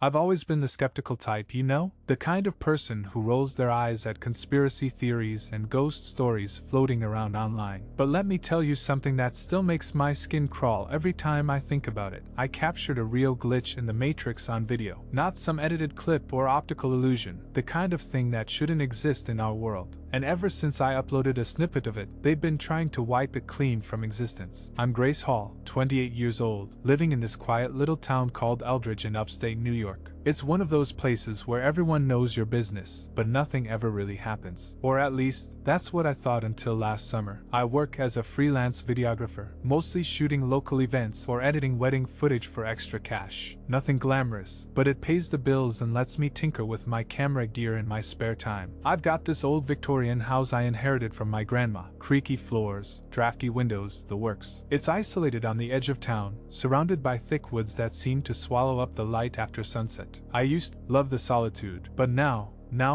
I've always been the skeptical type, you know? The kind of person who rolls their eyes at conspiracy theories and ghost stories floating around online. But let me tell you something that still makes my skin crawl every time I think about it. I captured a real glitch in the Matrix on video. Not some edited clip or optical illusion. The kind of thing that shouldn't exist in our world. And ever since I uploaded a snippet of it, they've been trying to wipe it clean from existence. I'm Grace Hall, 28 years old, living in this quiet little town called Eldridge in upstate New York. It's one of those places where everyone knows your business, but nothing ever really happens. Or at least, that's what I thought until last summer. I work as a freelance videographer, mostly shooting local events or editing wedding footage for extra cash. Nothing glamorous, but it pays the bills and lets me tinker with my camera gear in my spare time. I've got this old Victorian house I inherited from my grandma. Creaky floors, drafty windows, the works. It's isolated on the edge of town, surrounded by thick woods that seem to swallow up the light after sunset. I used to love the solitude, but now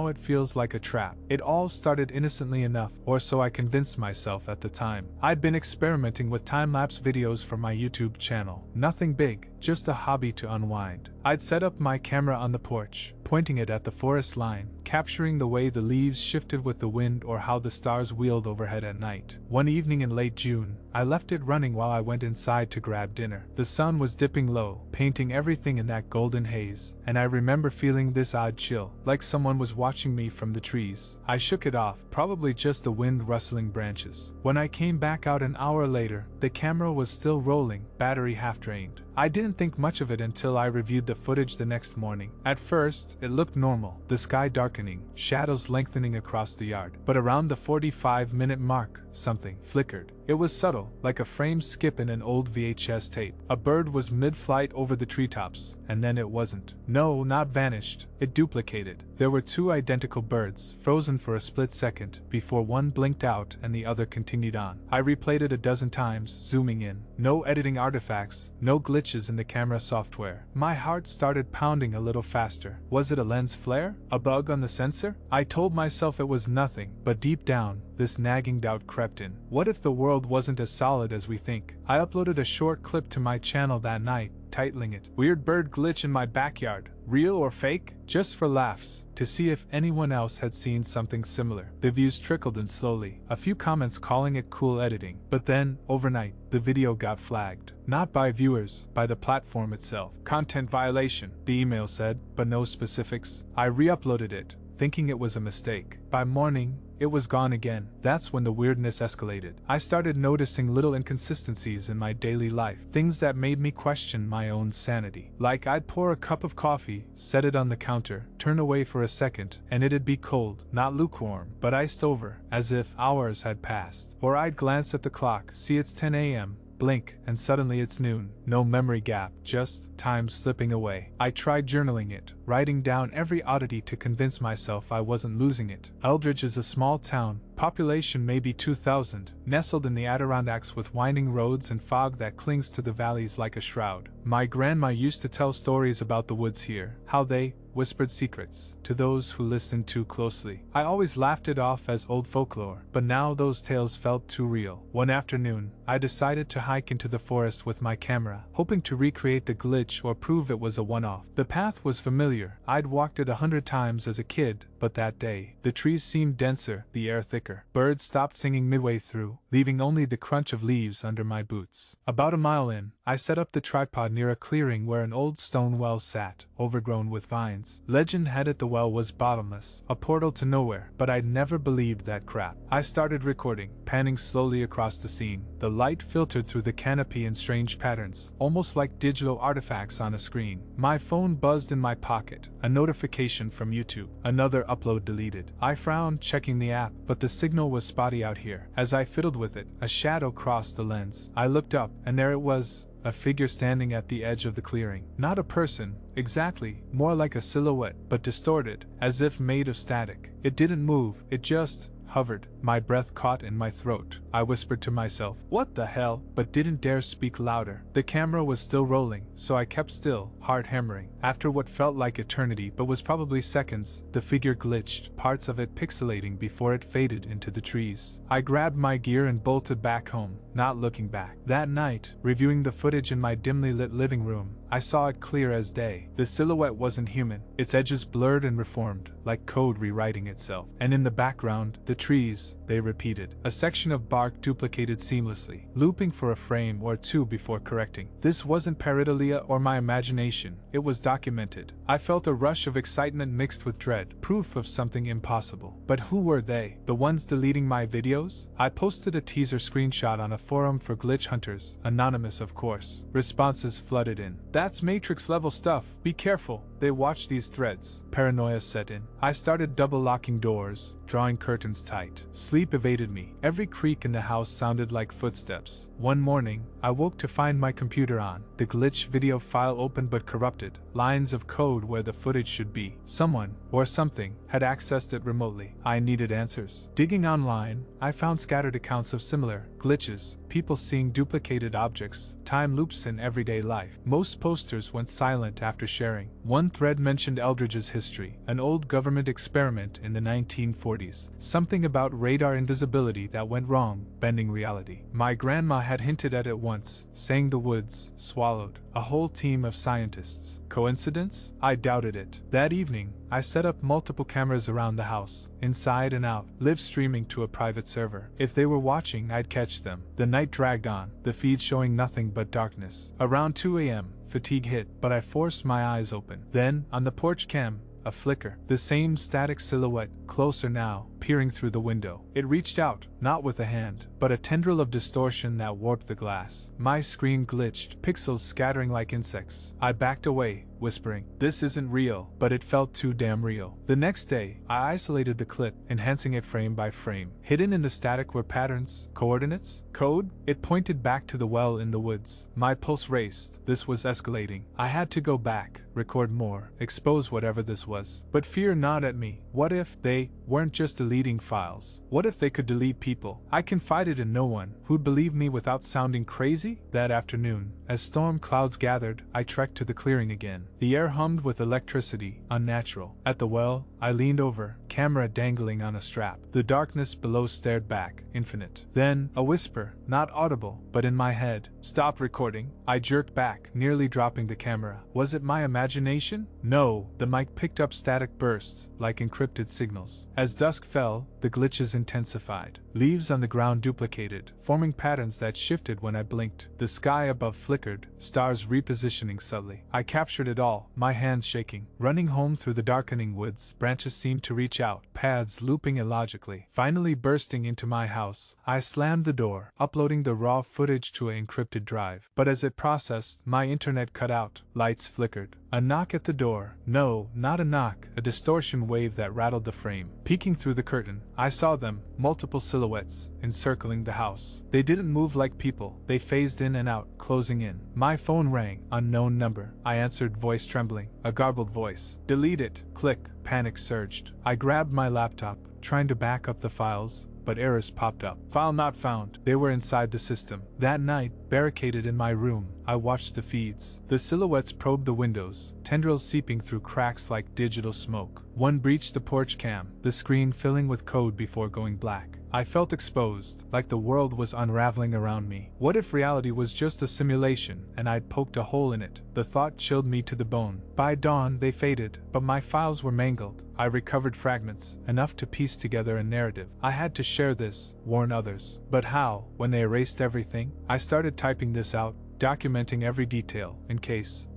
it feels like a trap. It all started innocently enough, or so I convinced myself at the time. I'd been experimenting with time-lapse videos for my YouTube channel. Nothing big, just a hobby to unwind. I'd set up my camera on the porch, pointing it at the forest line, capturing the way the leaves shifted with the wind or how the stars wheeled overhead at night. One evening in late June, I left it running while I went inside to grab dinner. The sun was dipping low, painting everything in that golden haze, and I remember feeling this odd chill, like someone was watching me from the trees. I shook it off, probably just the wind rustling branches. When I came back out an hour later, the camera was still rolling, battery half drained. I didn't think much of it until I reviewed the footage the next morning. At first, it looked normal, the sky darkening, shadows lengthening across the yard. But around the 45-minute mark, something flickered. It was subtle, like a frame skip in an old VHS tape. A bird was mid-flight over the treetops, and then it wasn't. No, not vanished. It duplicated. There were two identical birds, frozen for a split second, before one blinked out and the other continued on. I replayed it a dozen times, zooming in. No editing artifacts, no glitches in the camera software. My heart started pounding a little faster. Was it a lens flare? A bug on the sensor? I told myself it was nothing, but deep down, this nagging doubt crept in. What if the world wasn't as solid as we think? I uploaded a short clip to my channel that night, titling it, "Weird Bird Glitch in My Backyard. Real or fake?" Just for laughs, to see if anyone else had seen something similar. The views trickled in slowly, a few comments calling it cool editing. But then, overnight, the video got flagged. Not by viewers, by the platform itself. Content violation, the email said, but no specifics. I re-uploaded it, thinking it was a mistake. By morning, it was gone again. That's when the weirdness escalated. I started noticing little inconsistencies in my daily life, things that made me question my own sanity. Like I'd pour a cup of coffee, set it on the counter, turn away for a second, and it'd be cold, not lukewarm, but iced over, as if hours had passed. Or I'd glance at the clock, see it's 10 a.m., blink, and suddenly it's noon. No memory gap, just time slipping away. I tried journaling it, writing down every oddity to convince myself I wasn't losing it. Eldridge is a small town, population maybe 2,000, nestled in the Adirondacks with winding roads and fog that clings to the valleys like a shroud. My grandma used to tell stories about the woods here, how they whispered secrets to those who listened too closely. I always laughed it off as old folklore, but now those tales felt too real. One afternoon, I decided to hike into the forest with my camera, hoping to recreate the glitch or prove it was a one-off. The path was familiar. I'd walked it 100 times as a kid, but that day, the trees seemed denser, the air thicker. Birds stopped singing midway through, leaving only the crunch of leaves under my boots. About a mile in, I set up the tripod near a clearing where an old stone well sat, overgrown with vines. Legend had it the well was bottomless, a portal to nowhere, but I'd never believed that crap. I started recording, panning slowly across the scene. The light filtered through the canopy in strange patterns, almost like digital artifacts on a screen. My phone buzzed in my pocket, a notification from YouTube. Another upload deleted. I frowned, checking the app, but the signal was spotty out here. As I fiddled with it, a shadow crossed the lens. I looked up, and there it was, a figure standing at the edge of the clearing. Not a person, exactly, more like a silhouette, but distorted, as if made of static. It didn't move, it just hovered. My breath caught in my throat. I whispered to myself, "What the hell?" but didn't dare speak louder. The camera was still rolling, so I kept still, heart hammering. After what felt like eternity but was probably seconds, the figure glitched, parts of it pixelating before it faded into the trees. I grabbed my gear and bolted back home, not looking back. That night, reviewing the footage in my dimly lit living room, I saw it clear as day. The silhouette wasn't human, its edges blurred and reformed, like code rewriting itself. And in the background, the trees, they repeated. A section of bark duplicated seamlessly, looping for a frame or two before correcting. This wasn't pareidolia or my imagination, it was documented. I felt a rush of excitement mixed with dread, proof of something impossible. But who were they? The ones deleting my videos? I posted a teaser screenshot on a forum for glitch hunters, anonymous of course. Responses flooded in. That's Matrix level stuff, be careful. They watch these threads. Paranoia set in. I started double locking doors, drawing curtains tight. Sleep evaded me. Every creak in the house sounded like footsteps. One morning, I woke to find my computer on. The glitch video file open but corrupted. Lines of code where the footage should be. Someone, or something, had accessed it remotely. I needed answers. Digging online, I found scattered accounts of similar glitches, people seeing duplicated objects, time loops in everyday life. Most posters went silent after sharing. One thread mentioned Eldridge's history, an old government experiment in the 1940s. Something about radar invisibility that went wrong, bending reality. My grandma had hinted at it once, saying the woods swallowed a whole team of scientists. Coincidence? I doubted it. That evening, I set up multiple cameras around the house, inside and out, live streaming to a private server. If they were watching, I'd catch them. The night dragged on, the feed showing nothing but darkness. Around 2 a.m., fatigue hit, but I forced my eyes open. Then, on the porch cam, a flicker. The same static silhouette, closer now, peering through the window. It reached out, not with a hand, but a tendril of distortion that warped the glass. My screen glitched, pixels scattering like insects. I backed away, whispering, "This isn't real," but it felt too damn real. The next day, I isolated the clip, enhancing it frame by frame. Hidden in the static were patterns, coordinates, code. It pointed back to the well in the woods. My pulse raced. This was escalating. I had to go back, record more, expose whatever this was. But fear gnawed at me. What if they weren't just deleting files? What if they could delete people? I confided in no one. Who'd believe me without sounding crazy? That afternoon, as storm clouds gathered, I trekked to the clearing again. The air hummed with electricity, unnatural. At the well, I leaned over, camera dangling on a strap. The darkness below stared back, infinite. Then, a whisper, not audible, but in my head. "Stop recording." I jerked back, nearly dropping the camera. Was it my imagination? No, the mic picked up static bursts, like encrypted signals. As dusk fell, the glitches intensified. Leaves on the ground duplicated, forming patterns that shifted when I blinked. The sky above flickered, stars repositioning subtly. I captured it all, my hands shaking. Running home through the darkening woods, branches seemed to reach out, paths looping illogically. Finally bursting into my house, I slammed the door, uploading the raw footage to an encrypted drive. But as it processed, my internet cut out, lights flickered. A knock at the door. No, not a knock, a distortion wave that rattled the frame. Peeking through the curtain, I saw them, multiple silhouettes, encircling the house. They didn't move like people, they phased in and out, closing in. My phone rang, unknown number. I answered, voice trembling, a garbled voice. "Delete it." Click, panic surged. I grabbed my laptop, trying to back up the files, but errors popped up. File not found. They were inside the system. That night, barricaded in my room, I watched the feeds. The silhouettes probed the windows, tendrils seeping through cracks like digital smoke. One breached the porch cam, the screen filling with code before going black. I felt exposed, like the world was unraveling around me. What if reality was just a simulation, and I'd poked a hole in it? The thought chilled me to the bone. By dawn, they faded, but my files were mangled. I recovered fragments, enough to piece together a narrative. I had to share this, warn others. But how, when they erased everything? I started typing this out, documenting every detail, in case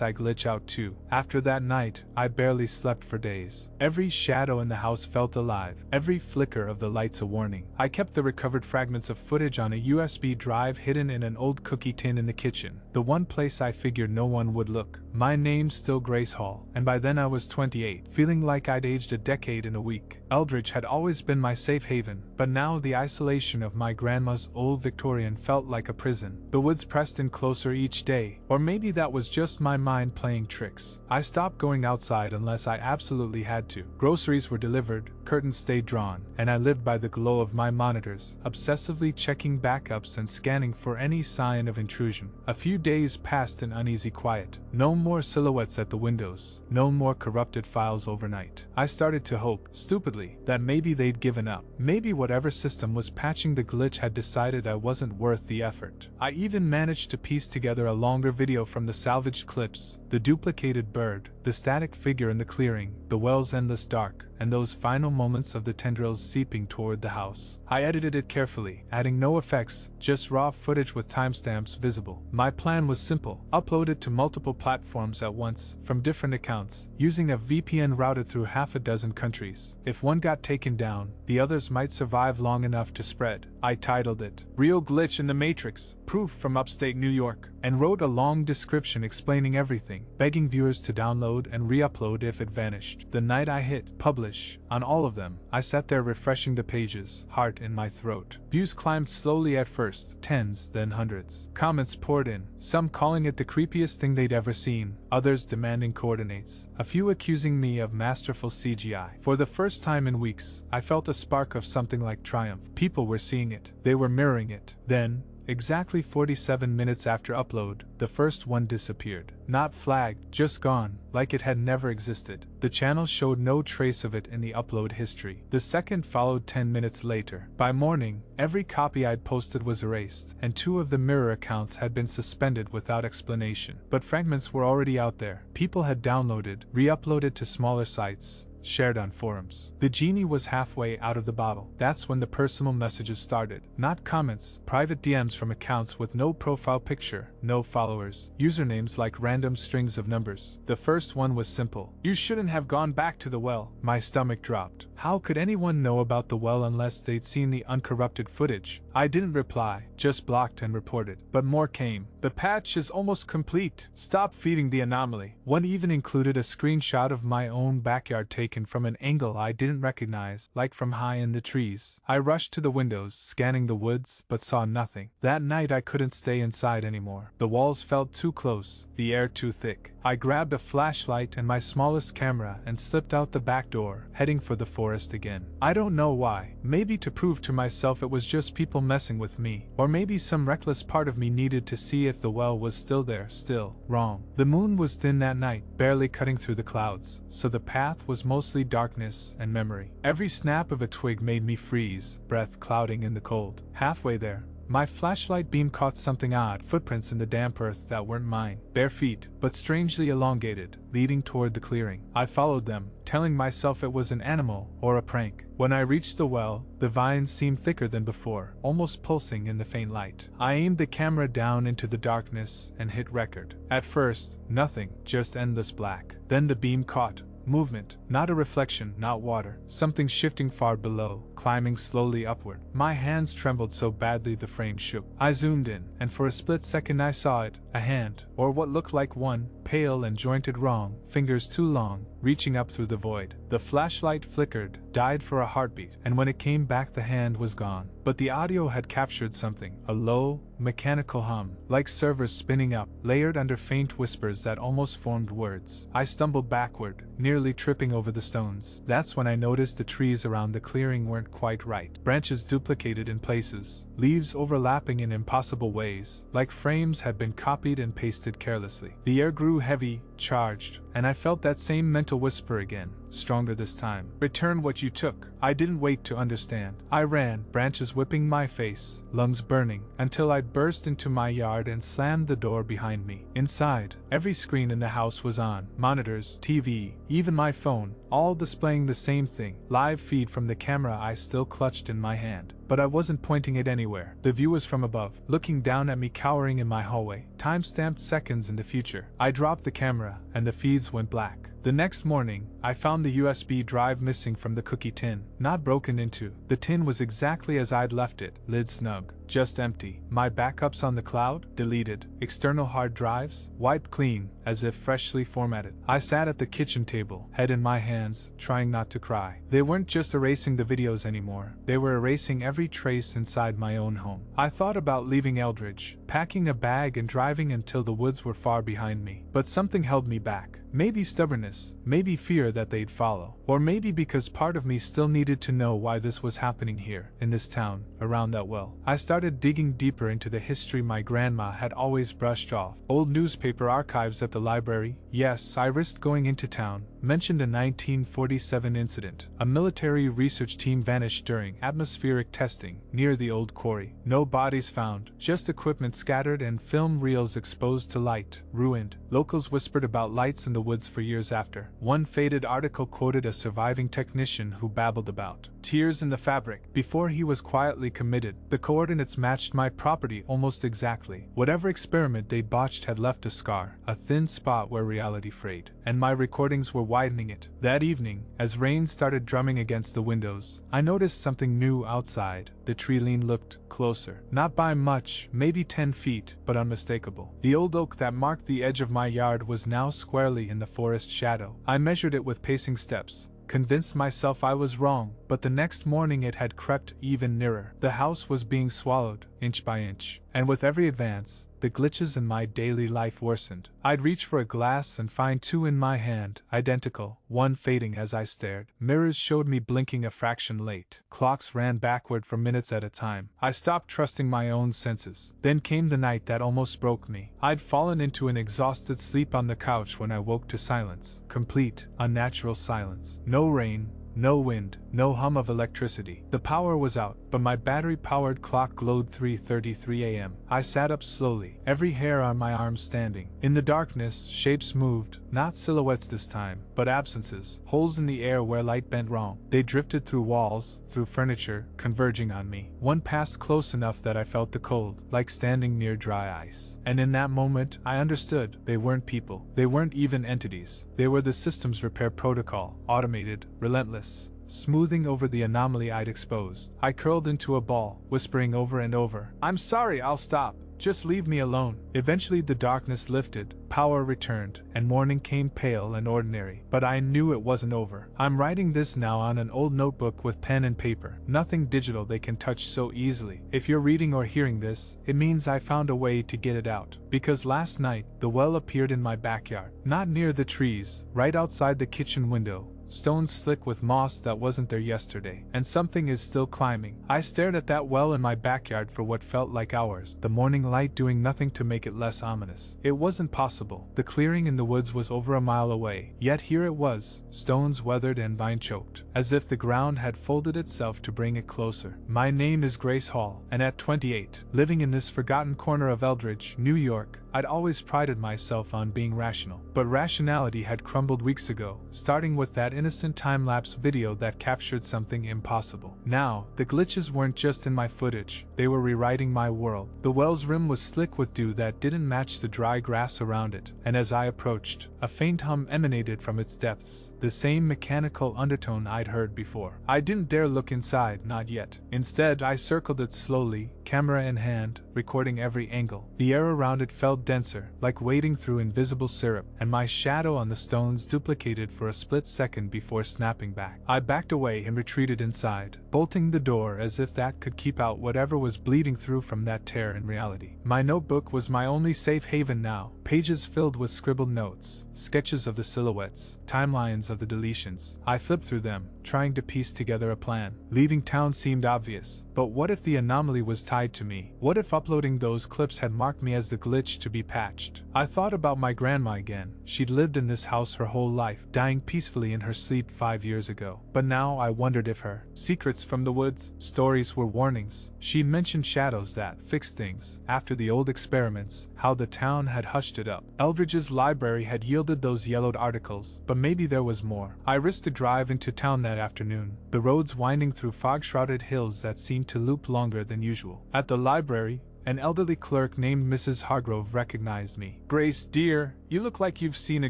I glitch out too. After that night, I barely slept for days. Every shadow in the house felt alive, every flicker of the lights a warning. I kept the recovered fragments of footage on a USB drive hidden in an old cookie tin in the kitchen, the one place I figured no one would look. My name's still Grace Hall, and by then I was 28, feeling like I'd aged a decade in a week. Eldridge had always been my safe haven, but now the isolation of my grandma's old Victorian felt like a prison. The woods pressed in closer each day, or maybe that was just just my mind playing tricks. I stopped going outside unless I absolutely had to. Groceries were delivered, curtains stayed drawn, and I lived by the glow of my monitors, obsessively checking backups and scanning for any sign of intrusion. A few days passed in uneasy quiet. No more silhouettes at the windows, no more corrupted files overnight. I started to hope, stupidly, that maybe they'd given up. Maybe whatever system was patching the glitch had decided I wasn't worth the effort. I even managed to piece together a longer video from the salvaged clips, the duplicated bird, the static figure in the clearing, the well's endless dark, and those final moments of the tendrils seeping toward the house. I edited it carefully, adding no effects, just raw footage with timestamps visible. My plan was simple: upload it to multiple platforms at once, from different accounts, using a VPN routed through half a dozen countries. If one got taken down, the others might survive long enough to spread. I titled it, "Real Glitch in the Matrix, Proof from Upstate New York," and wrote a long description explaining everything, begging viewers to download and re-upload if it vanished. The night I hit publish on all of them, I sat there refreshing the pages, heart in my throat. Views climbed slowly at first, tens, then hundreds. Comments poured in, some calling it the creepiest thing they'd ever seen, others demanding coordinates, a few accusing me of masterful CGI. For the first time in weeks, I felt a spark of something like triumph. People were seeing it, they were mirroring it. Then, exactly 47 minutes after upload, the first one disappeared. Not flagged, just gone, like it had never existed. The channel showed no trace of it in the upload history. The second followed 10 minutes later. By morning, every copy I'd posted was erased, and 2 of the mirror accounts had been suspended without explanation. But fragments were already out there. People had downloaded, re-uploaded to smaller sites, shared on forums. The genie was halfway out of the bottle. That's when the personal messages started. Not comments, private DMs from accounts with no profile picture, no followers, usernames like random strings of numbers. The first one was simple: "You shouldn't have gone back to the well." My stomach dropped. How could anyone know about the well unless they'd seen the uncorrupted footage? I didn't reply, just blocked and reported. But more came. "The patch is almost complete. Stop feeding the anomaly." One even included a screenshot of my own backyard taken from an angle I didn't recognize, like from high in the trees. I rushed to the windows, scanning the woods, but saw nothing. That night I couldn't stay inside anymore. The walls felt too close, the air too thick. I grabbed a flashlight and my smallest camera and slipped out the back door, heading for the forest again. I don't know why. Maybe to prove to myself it was just people messing with me, or maybe some reckless part of me needed to see if the well was still there. Still wrong. The moon was thin that night, barely cutting through the clouds, so the path was mostly darkness and memory. Every snap of a twig made me freeze, breath clouding in the cold. Halfway there, my flashlight beam caught something odd, footprints in the damp earth that weren't mine. Bare feet, but strangely elongated, leading toward the clearing. I followed them, telling myself it was an animal or a prank. When I reached the well, the vines seemed thicker than before, almost pulsing in the faint light. I aimed the camera down into the darkness and hit record. At first, nothing, just endless black. Then the beam caught movement, not a reflection, not water, something shifting far below, climbing slowly upward. My hands trembled so badly the frame shook. I zoomed in, and for a split second I saw it, a hand, or what looked like one, pale and jointed wrong, fingers too long, reaching up through the void. The flashlight flickered, died for a heartbeat, and when it came back the hand was gone. But the audio had captured something, a low, mechanical hum, like servers spinning up, layered under faint whispers that almost formed words. I stumbled backward, nearly tripping over the stones. That's when I noticed the trees around the clearing weren't quite right. Branches duplicated in places, leaves overlapping in impossible ways, like frames had been copied and pasted carelessly. The air grew heavy, charged, and I felt that same mental whisper again, stronger this time. "Return what you took." I didn't wait to understand. I ran, branches whipping my face, lungs burning, until I'd burst into my yard and slammed the door behind me. Inside, every screen in the house was on. Monitors, TV, even my phone, all displaying the same thing. Live feed from the camera I still clutched in my hand. But I wasn't pointing it anywhere. The view was from above, looking down at me cowering in my hallway, time-stamped seconds in the future. I dropped the camera, and the feeds went black. The next morning, I found the USB drive missing from the cookie tin, not broken into. The tin was exactly as I'd left it, lid snug, just empty. My backups on the cloud, deleted. External hard drives, wiped clean, as if freshly formatted. I sat at the kitchen table, head in my hands, trying not to cry. They weren't just erasing the videos anymore, they were erasing every trace inside my own home. I thought about leaving Eldridge, packing a bag and driving until the woods were far behind me. But something held me back. Maybe stubbornness, maybe fear that they'd follow, or maybe because part of me still needed to know why this was happening here, in this town, around that well. I started digging deeper into the history my grandma had always brushed off. Old newspaper archives at the library. Yes, I risked going into town, mentioned a 1947 incident. A military research team vanished during atmospheric testing near the old quarry. No bodies found, just equipment scattered and film reels exposed to light, ruined. Locals whispered about lights in the woods for years after. One faded article quoted a surviving technician who babbled about tears in the fabric before he was quietly committed. The coordinates matched my property almost exactly. Whatever experiment they botched had left a scar, a thin spot where reality frayed, and my recordings were widening it. That evening, as rain started drumming against the windows, I noticed something new outside. The tree lean looked closer, not by much, maybe 10 feet, but unmistakable. The old oak that marked the edge of my yard was now squarely in the forest shadow. I measured it with pacing steps, convinced myself I was wrong, but the next morning it had crept even nearer. The house was being swallowed, inch by inch, and with every advance, the glitches in my daily life worsened. I'd reach for a glass and find two in my hand, identical, one fading as I stared. Mirrors showed me blinking a fraction late. Clocks ran backward for minutes at a time. I stopped trusting my own senses. Then came the night that almost broke me. I'd fallen into an exhausted sleep on the couch when I woke to silence. Complete, unnatural silence. No rain, no wind, no hum of electricity. The power was out, but my battery-powered clock glowed 3:33 a.m. I sat up slowly, every hair on my arm standing. In the darkness, shapes moved, not silhouettes this time, but absences, holes in the air where light bent wrong. They drifted through walls, through furniture, converging on me. One passed close enough that I felt the cold, like standing near dry ice. And in that moment, I understood. They weren't people. They weren't even entities. They were the system's repair protocol, automated, relentless, smoothing over the anomaly I'd exposed. I curled into a ball, whispering over and over, "I'm sorry, I'll stop. Just leave me alone." Eventually the darkness lifted, power returned, and morning came pale and ordinary. But I knew it wasn't over. I'm writing this now on an old notebook with pen and paper. Nothing digital they can touch so easily. If you're reading or hearing this, it means I found a way to get it out. Because last night, the well appeared in my backyard. Not near the trees, right outside the kitchen window. Stones slick with moss that wasn't there yesterday, and something is still climbing. I stared at that well in my backyard for what felt like hours, the morning light doing nothing to make it less ominous. It wasn't possible. The clearing in the woods was over a mile away, yet here it was, stones weathered and vine-choked, as if the ground had folded itself to bring it closer. My name is Grace Hall, and at 28, living in this forgotten corner of Eldridge, New York, I'd always prided myself on being rational. But rationality had crumbled weeks ago, starting with that innocent time-lapse video that captured something impossible. Now, the glitches weren't just in my footage, they were rewriting my world. The well's rim was slick with dew that didn't match the dry grass around it, and as I approached, a faint hum emanated from its depths, the same mechanical undertone I'd heard before. I didn't dare look inside, not yet. Instead, I circled it slowly, camera in hand, recording every angle. The air around it felt denser, like wading through invisible syrup, and my shadow on the stones duplicated for a split second before snapping back. I backed away and retreated inside, bolting the door as if that could keep out whatever was bleeding through from that tear in reality. My notebook was my only safe haven now, pages filled with scribbled notes, sketches of the silhouettes, timelines of the deletions. I flipped through them, trying to piece together a plan. Leaving town seemed obvious, but what if the anomaly was tied to me? What if uploading those clips had marked me as the glitch to be patched? I thought about my grandma again. She'd lived in this house her whole life, dying peacefully in her sleep 5 years ago. But now I wondered if her secrets from the woods, stories were warnings. She'd mentioned shadows that fixed things. After the old experiments, how the town had hushed it up. Eldridge's library had yielded those yellowed articles, but maybe there was more. I risked a drive into town that afternoon, the roads winding through fog-shrouded hills that seemed to loop longer than usual. At the library, An elderly clerk named Mrs. Hargrove recognized me. "Grace, dear, you look like you've seen a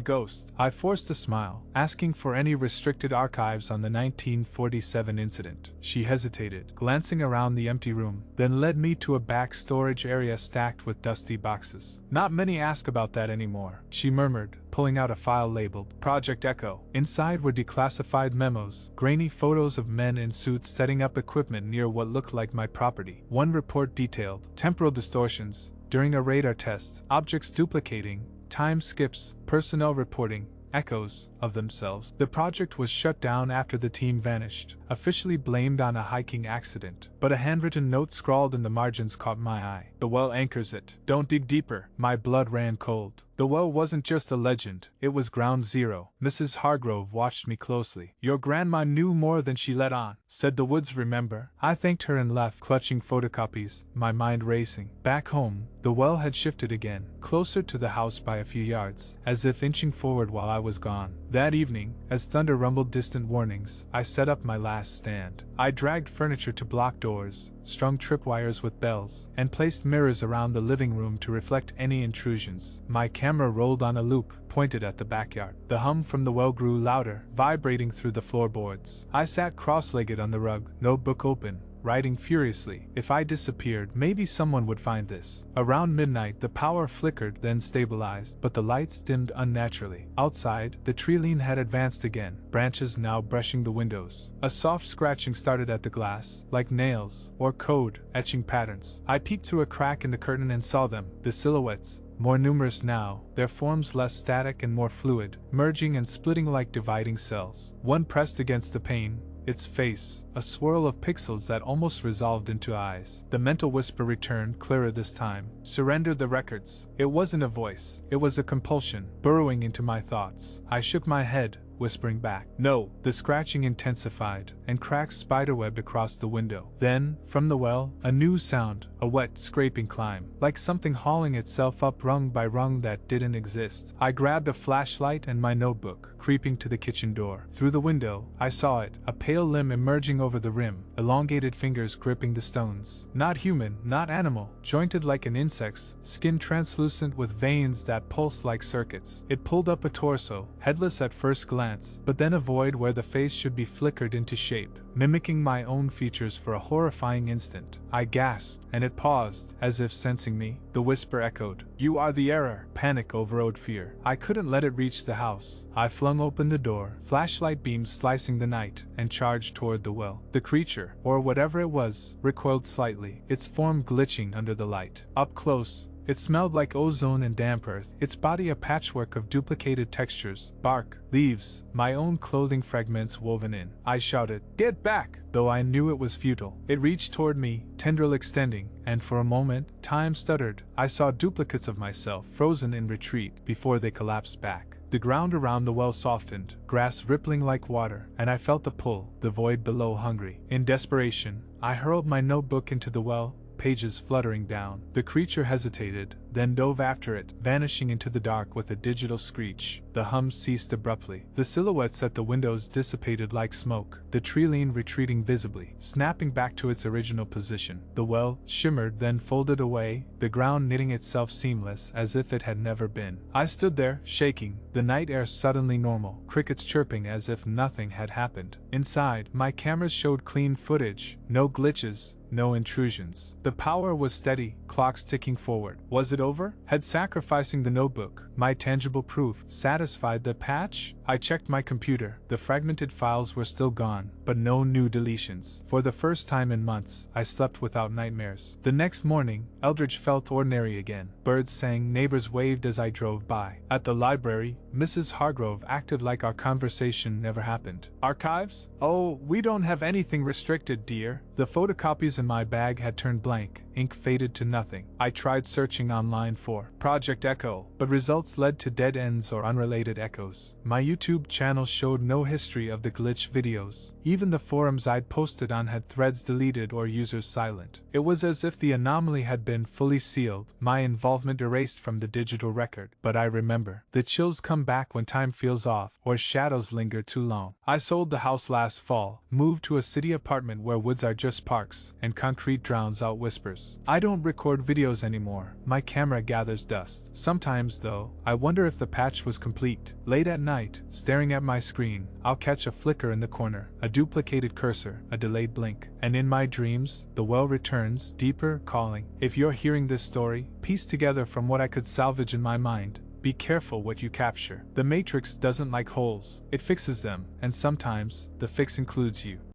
ghost." I forced a smile, asking for any restricted archives on the 1947 incident. She hesitated, glancing around the empty room, then led me to a back storage area stacked with dusty boxes. "Not many ask about that anymore," she murmured, pulling out a file labeled Project Echo. Inside were declassified memos, grainy photos of men in suits setting up equipment near what looked like my property. One report detailed temporal distortions during a radar test, objects duplicating, time skips, personnel reporting echoes of themselves. The project was shut down after the team vanished, officially blamed on a hiking accident, but a handwritten note scrawled in the margins caught my eye. "The well anchors it. Don't dig deeper." My blood ran cold. The well wasn't just a legend, it was ground zero. Mrs. Hargrove watched me closely. "Your grandma knew more than she let on," said the woods, remember? I thanked her and left, clutching photocopies, my mind racing. Back home, the well had shifted again, closer to the house by a few yards, as if inching forward while I was gone. That evening, as thunder rumbled distant warnings, I set up my last stand. I dragged furniture to block doors, strung tripwires with bells, and placed mirrors around the living room to reflect any intrusions. My camera rolled on a loop, pointed at the backyard. The hum from the well grew louder, vibrating through the floorboards. I sat cross-legged on the rug, notebook open, writing furiously. If I disappeared, maybe someone would find this. Around midnight, the power flickered, then stabilized, but the lights dimmed unnaturally. Outside, the tree lean had advanced again, branches now brushing the windows. A soft scratching started at the glass, like nails, or code, etching patterns. I peeked through a crack in the curtain and saw them, the silhouettes, more numerous now, their forms less static and more fluid, merging and splitting like dividing cells. One pressed against the pane, its face, a swirl of pixels that almost resolved into eyes. The mental whisper returned, clearer this time. "Surrender the records." It wasn't a voice, it was a compulsion, burrowing into my thoughts. I shook my head, whispering back, "No." The scratching intensified, and cracks spiderwebbed across the window. Then, from the well, a new sound, a wet, scraping climb, like something hauling itself up rung by rung that didn't exist. I grabbed a flashlight and my notebook, creeping to the kitchen door. Through the window, I saw it, a pale limb emerging over the rim, elongated fingers gripping the stones. Not human, not animal, jointed like an insect's, skin translucent with veins that pulsed like circuits. It pulled up a torso, headless at first glance, but then a void where the face should be flickered into shape, mimicking my own features for a horrifying instant. I gasped, and it paused, as if sensing me. The whisper echoed, "You are the error." Panic overrode fear. I couldn't let it reach the house. I flung open the door, flashlight beams slicing the night, and charged toward the well. The creature, or whatever it was, recoiled slightly, its form glitching under the light. Up close, it smelled like ozone and damp earth, its body a patchwork of duplicated textures, bark, leaves, my own clothing fragments woven in. I shouted, "Get back!" though I knew it was futile. It reached toward me, tendril extending, and for a moment, time stuttered. I saw duplicates of myself, frozen in retreat, before they collapsed back. The ground around the well softened, grass rippling like water, and I felt the pull, the void below hungry. In desperation, I hurled my notebook into the well, pages fluttering down. The creature hesitated, then dove after it, vanishing into the dark with a digital screech. The hum ceased abruptly. The silhouettes at the windows dissipated like smoke, the tree lean retreating visibly, snapping back to its original position. The well shimmered, then folded away, the ground knitting itself seamless as if it had never been. I stood there, shaking, the night air suddenly normal, crickets chirping as if nothing had happened. Inside, my cameras showed clean footage, no glitches, no intrusions. The power was steady, clocks ticking forward. Was it over? Had sacrificing the notebook, my tangible proof, satisfied the patch? I checked my computer. The fragmented files were still gone, but no new deletions. For the first time in months, I slept without nightmares. The next morning, Eldridge felt ordinary again. Birds sang, neighbors waved as I drove by. At the library, Mrs. Hargrove acted like our conversation never happened. "Archives? Oh, we don't have anything restricted, dear." The photocopies in my bag had turned blank, ink faded to nothing. I tried searching online for Project Echo, but results led to dead ends or unrelated echoes. My YouTube channel showed no history of the glitch videos. Even the forums I'd posted on had threads deleted or users silent. It was as if the anomaly had been fully sealed, my involvement erased from the digital record. But I remember. The chills come back when time feels off, or shadows linger too long. I sold the house last fall, moved to a city apartment where woods are just parks, and and concrete drowns out whispers. I don't record videos anymore, my camera gathers dust. Sometimes, though, I wonder if the patch was complete. Late at night, staring at my screen, I'll catch a flicker in the corner, a duplicated cursor, a delayed blink, and in my dreams, the well returns, deeper, calling. If you're hearing this story, piece together from what I could salvage in my mind. Be careful what you capture. The Matrix doesn't like holes, it fixes them, and sometimes, the fix includes you.